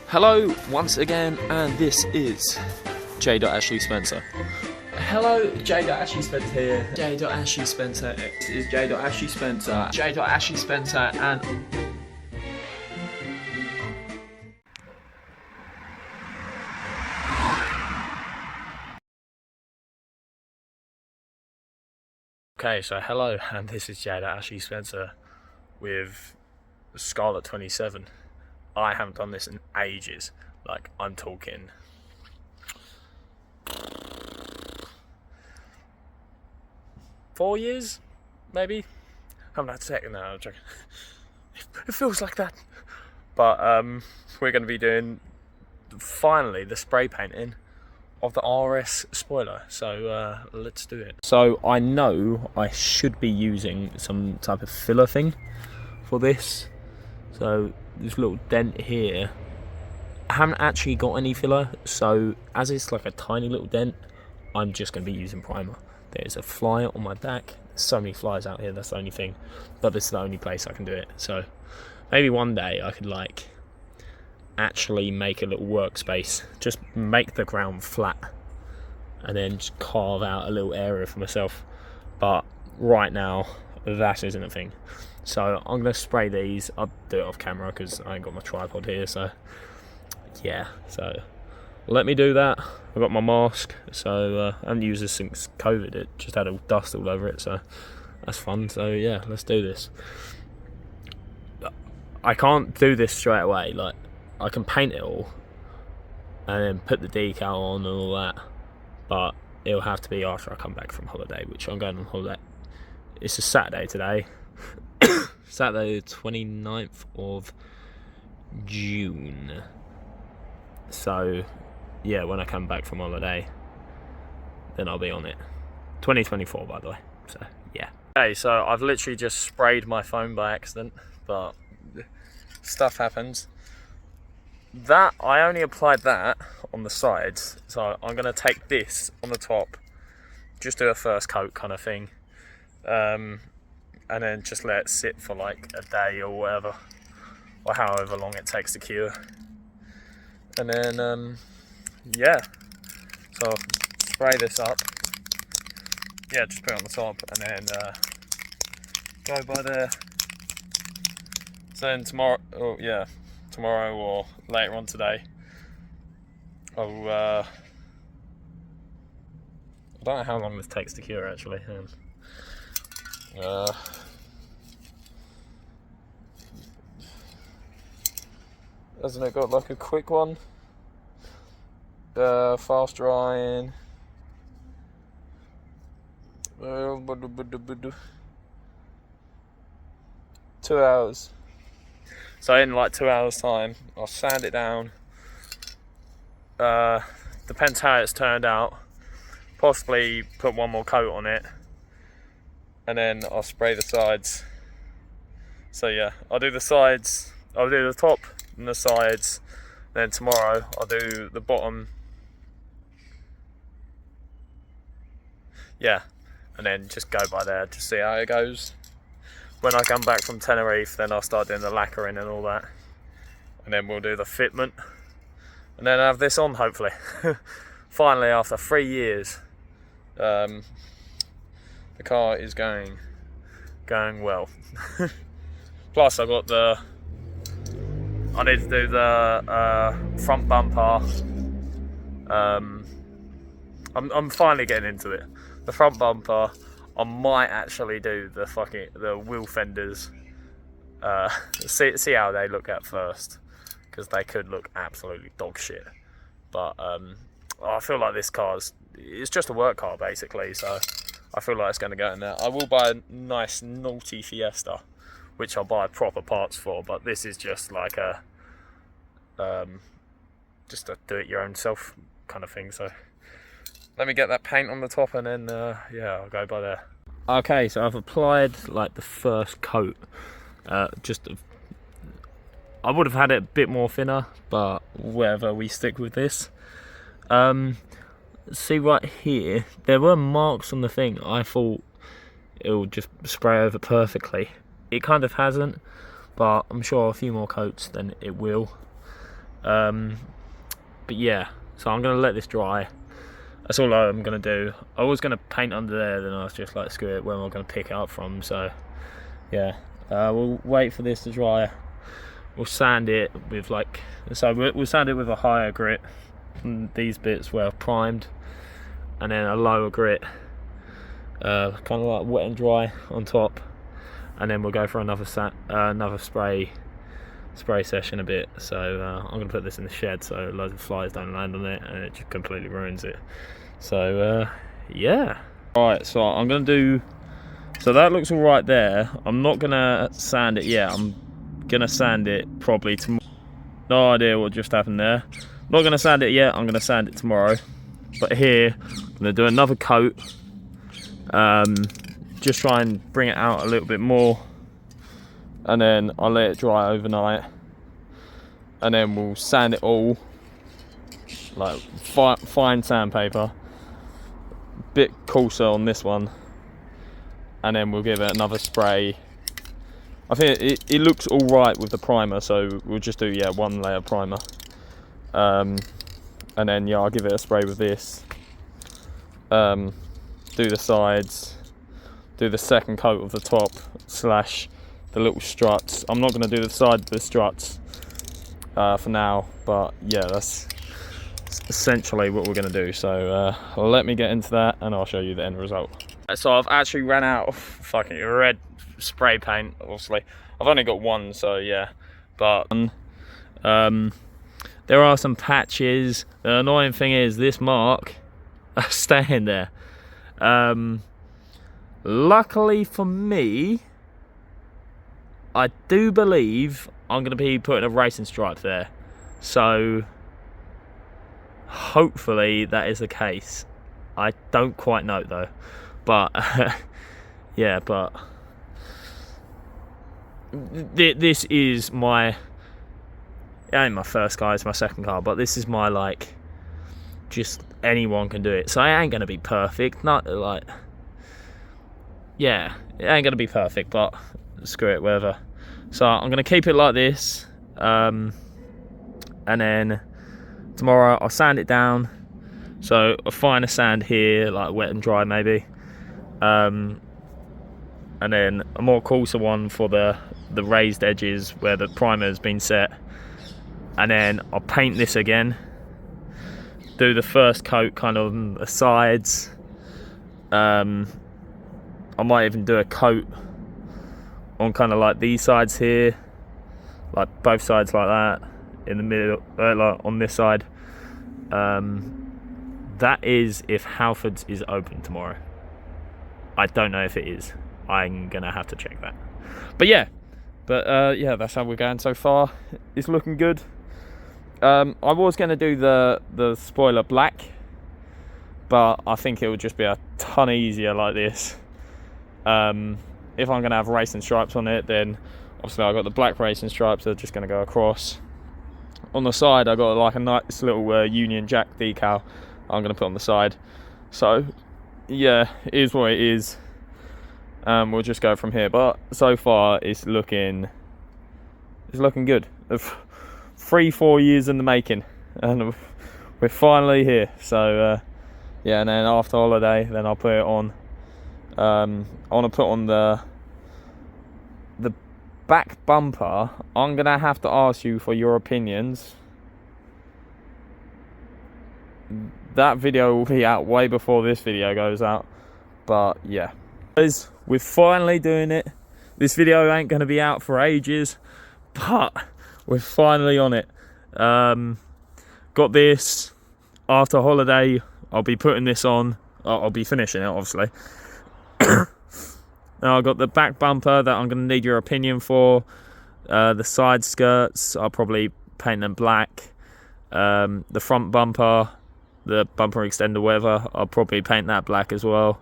Hello once again, and this is J.Ashley Spencer. Hello, J.Ashley Spencer here. J.Ashley Spencer. This is J.Ashley Spencer. J.Ashley Spencer, and okay, so hello, and this is J.Ashley Spencer with Scarlet 27. I haven't done this in ages. Like, I'm talking 4 years, maybe. I haven't had a second now. I'm joking. It feels like that. But we're going to be doing finally the spray painting of the RS spoiler. So let's do it. So I know I should be using some type of filler thing for this. So this little dent here, I haven't actually got any filler, so as it's like a tiny little dent, I'm just going to be using primer. There's a fly on my back. There's so many flies out here, that's the only thing, but this is the only place I can do it. So maybe one day I could like actually make a little workspace, just make the ground flat and then just carve out a little area for myself. But right now that isn't a thing. So I'm going to spray these. I'll do it off camera because I ain't got my tripod here, so yeah. So let me do that. I've got my mask, so I haven't used this since COVID. It just had all dust all over it, so that's fun. So yeah, let's do this. I can't do this straight away. Like, I can paint it all and then put the decal on and all that, but it'll have to be after I come back from holiday, which I'm going on holiday. It's a Saturday today. Saturday the 29th of June. So yeah, when I come back from holiday, then I'll be on it. 2024, by the way. So yeah. Okay, so I've literally just sprayed my phone by accident, but stuff happens. That, I only applied that on the sides, so I'm going to take this on the top, just do a first coat kind of thing, and then just let it sit for like a day or whatever, or however long it takes to cure. And then yeah, so I'll spray this up, yeah, just put it on the top and then go by there. So then tomorrow, tomorrow or later on today, I'll I don't know how long this takes to cure actually. Hasn't it got like a quick one? Fast drying. 2 hours. So in like 2 hours time, I'll sand it down. Depends how it's turned out. Possibly put one more coat on it. And then I'll spray the sides. So yeah, I'll do the sides, I'll do the top and the sides. Then tomorrow I'll do the bottom. Yeah, and then just go by there to see how it goes. When I come back from Tenerife, then I'll start doing the lacquering and all that. And then we'll do the fitment. And then have this on, hopefully. Finally, after 3 years, the car is going well. Plus, I need to do the front bumper. I'm finally getting into it. The front bumper, I might actually do the wheel fenders. See how they look at first, because they could look absolutely dog shit. But I feel like this it's just a work car basically, so I feel like it's going to go in there. I will buy a nice naughty Fiesta, which I'll buy proper parts for, but this is just like a do-it-your-own-self kind of thing. So let me get that paint on the top, and then yeah, I'll go by there. Okay, so I've applied like the first coat. I would have had it a bit more thinner, but whatever, we stick with this. See right here, there were marks on the thing. I thought it would just spray over perfectly. It kind of hasn't, but I'm sure a few more coats then it will. But yeah, so I'm gonna let this dry. That's all I'm gonna do. I was gonna paint under there, then I was just like, screw it, where am I gonna pick it up from? So yeah, we'll wait for this to dry. We'll sand it with like, so we'll sand it with a higher grit. And these bits were primed, and then a lower grit, kind of like wet and dry on top, and then we'll go for another spray session a bit. So I'm gonna put this in the shed so loads of flies don't land on it and it just completely ruins it. So yeah, right, so I'm gonna do, so that looks all right there. I'm not gonna sand it yet. I'm gonna sand it probably tomorrow. No idea what just happened there. Not gonna sand it yet, I'm gonna sand it tomorrow. But here I'm gonna do another coat, just try and bring it out a little bit more, and then I'll let it dry overnight, and then we'll sand it all like fine sandpaper, bit coarser on this one, and then we'll give it another spray. I think it looks all right with the primer, so we'll just do, yeah, one layer primer, and then yeah, I'll give it a spray with this, do the sides, do the second coat of the top slash the little struts. I'm not going to do the side of the struts for now, but yeah, that's essentially what we're going to do. So let me get into that and I'll show you the end result. So I've actually ran out of fucking red spray paint. Obviously I've only got one, so yeah, but there are some patches. The annoying thing is this mark is staying there. Luckily for me, I do believe I'm going to be putting a racing stripe there, so hopefully that is the case. I don't quite know though, but yeah, but this is my, it ain't my first car, it's my second car, but this is my, like, just anyone can do it. So it ain't gonna be perfect, not like, yeah, it ain't gonna be perfect, but screw it, whatever. So I'm gonna keep it like this, and then tomorrow I'll sand it down, so a finer sand here, like wet and dry maybe, and then a more coarser one for the raised edges where the primer has been set, and then I'll paint this again, do the first coat kind of on the sides. I might even do a coat on kind of like these sides here, like both sides like that, in the middle, like on this side. That is if Halfords is open tomorrow. I don't know if it is. I'm gonna have to check that. But yeah, yeah, that's how we're going so far. It's looking good. I was gonna do the spoiler black, but I think it would just be a ton easier like this. If I'm gonna have racing stripes on it, then obviously I got the black racing stripes. They're just gonna go across. On the side, I got like a nice little Union Jack decal I'm gonna put on the side. So yeah, it is what it is. We'll just go from here. But so far, it's looking good. 3-4 years in the making, and we're finally here. So yeah, and then after holiday, then I'll put it on. I want to put on the back bumper. I'm gonna have to ask you for your opinions. That video will be out way before this video goes out, but yeah, we're finally doing it. This video ain't gonna be out for ages, but we're finally on it. Got this after holiday. I'll be putting this on. I'll be finishing it, obviously. Now I've got the back bumper that I'm going to need your opinion for. The side skirts, I'll probably paint them black. The front bumper, the bumper extender, whatever, I'll probably paint that black as well.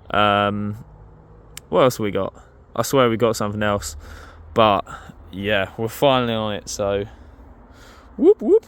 What else we got? I swear we got something else. But yeah, we're finally on it, so whoop whoop.